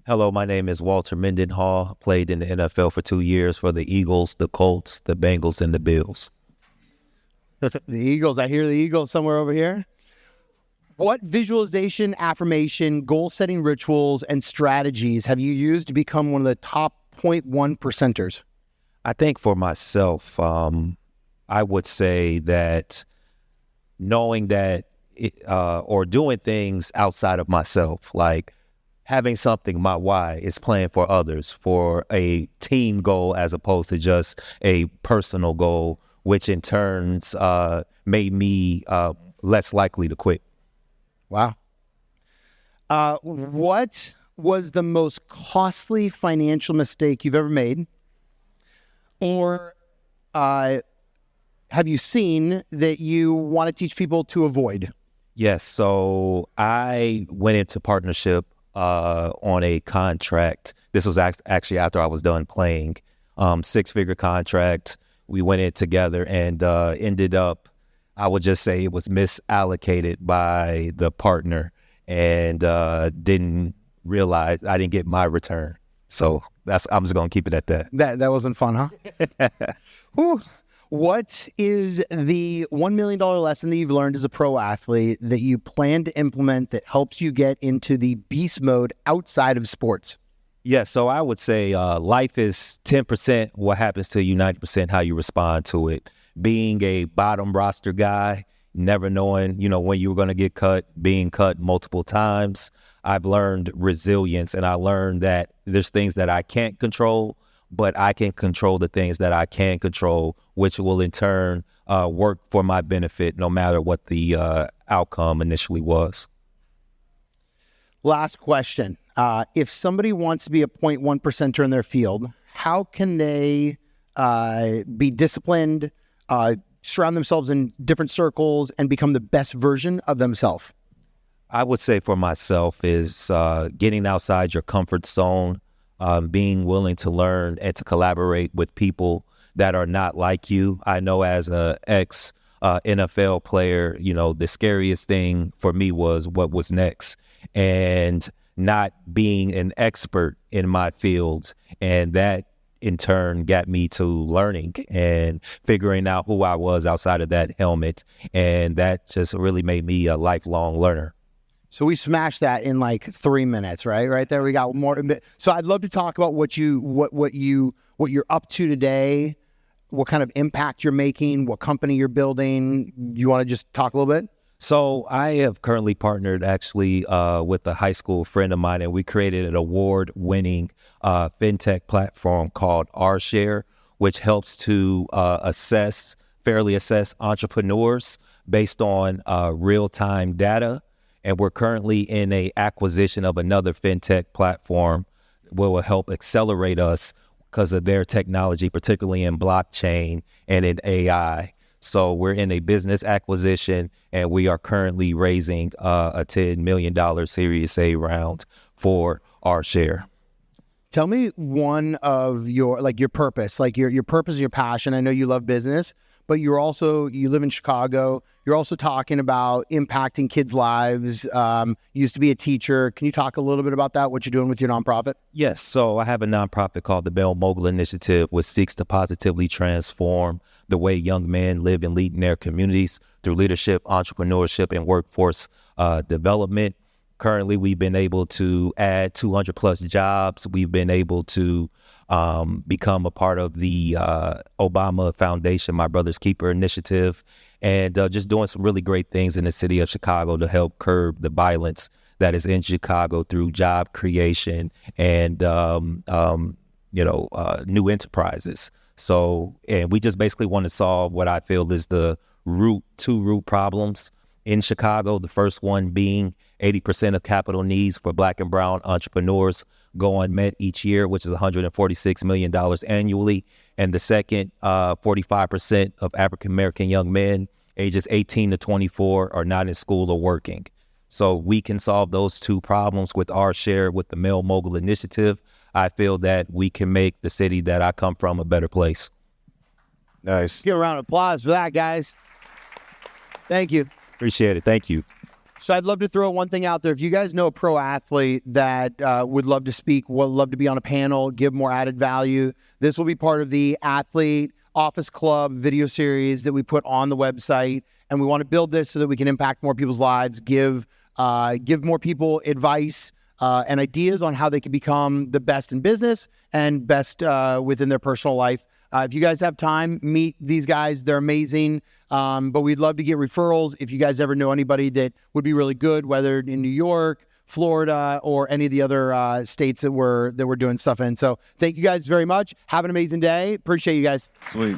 Hello, my name is Walter Mendenhall. Played in the NFL for 2 years for the Eagles, the Colts, the Bengals, and the Bills. The Eagles. I hear the Eagles somewhere over here. What visualization, affirmation, goal-setting rituals, and strategies have you used to become one of the top 0.1 percenters? I think for myself, I would say that knowing that or doing things outside of myself, like having something, my why is playing for others, for a team goal as opposed to just a personal goal, which in turns made me less likely to quit. Wow. What was the most costly financial mistake you've ever made? Or have you seen that you want to teach people to avoid? Yes. So I went into partnership on a contract. This was actually after I was done playing. 6-figure contract. We went in together and ended up, I would just say it was misallocated by the partner and didn't realize I didn't get my return. So I'm just going to keep it at that. That wasn't fun, huh? Whew. What is the $1 million lesson that you've learned as a pro athlete that you plan to implement that helps you get into the beast mode outside of sports? Yeah, so I would say life is 10% what happens to you, 90% how you respond to it. Being a bottom roster guy, never knowing, when you were going to get cut, being cut multiple times, I've learned resilience, and I learned that there's things that I can't control, but I can control the things that I can control, which will in turn work for my benefit no matter what the outcome initially was. Last question. If somebody wants to be a 0.1 percenter in their field, how can they be disciplined, surround themselves in different circles, and become the best version of themselves? I would say for myself is getting outside your comfort zone, being willing to learn and to collaborate with people that are not like you. I know as a ex NFL player, the scariest thing for me was what was next and not being an expert in my field. And that in turn got me to learning and figuring out who I was outside of that helmet. And that just really made me a lifelong learner. So we smashed that in like 3 minutes, right? Right there, we got more. So I'd love to talk about what you're up to today, what kind of impact you're making, what company you're building. You want to just talk a little bit? So I have currently partnered actually with a high school friend of mine, and we created an award-winning fintech platform called OurShare, which helps to fairly assess entrepreneurs based on real-time data. And we're currently in a acquisition of another fintech platform that will help accelerate us because of their technology, particularly in blockchain and in AI. So we're in a business acquisition, and we are currently raising a $10 million Series A round for OurShare. Tell me one of your purpose, your purpose, your passion. I know you love business, but you live in Chicago. You're also talking about impacting kids' lives. You used to be a teacher. Can you talk a little bit about that, what you're doing with your nonprofit? Yes. So I have a nonprofit called the Bell Mogul Initiative, which seeks to positively transform the way young men live and lead in their communities through leadership, entrepreneurship, and workforce development. Currently, we've been able to add 200 plus jobs. We've been able to become a part of the Obama Foundation, My Brother's Keeper initiative, and just doing some really great things in the city of Chicago to help curb the violence that is in Chicago through job creation and, new enterprises. So, and we just basically want to solve what I feel is the two root problems in Chicago. The first one being 80% of capital needs for Black and brown entrepreneurs go unmet each year, which is $146 million annually. And the second, 45% of African-American young men ages 18 to 24 are not in school or working. So we can solve those two problems with OurShare, with the Bell Mogul Initiative. I feel that we can make the city that I come from a better place. Nice. Give a round of applause for that, guys. Thank you. Appreciate it. Thank you. So I'd love to throw one thing out there. If you guys know a pro athlete that would love to speak, would love to be on a panel, give more added value, this will be part of the Athlete Office Club video series that we put on the website. And we want to build this so that we can impact more people's lives, give more people advice and ideas on how they can become the best in business and best within their personal life. If you guys have time, meet these guys. They're amazing. But we'd love to get referrals. If you guys ever know anybody that would be really good, whether in New York, Florida, or any of the other states that we're doing stuff in. So thank you guys very much. Have an amazing day. Appreciate you guys. Sweet.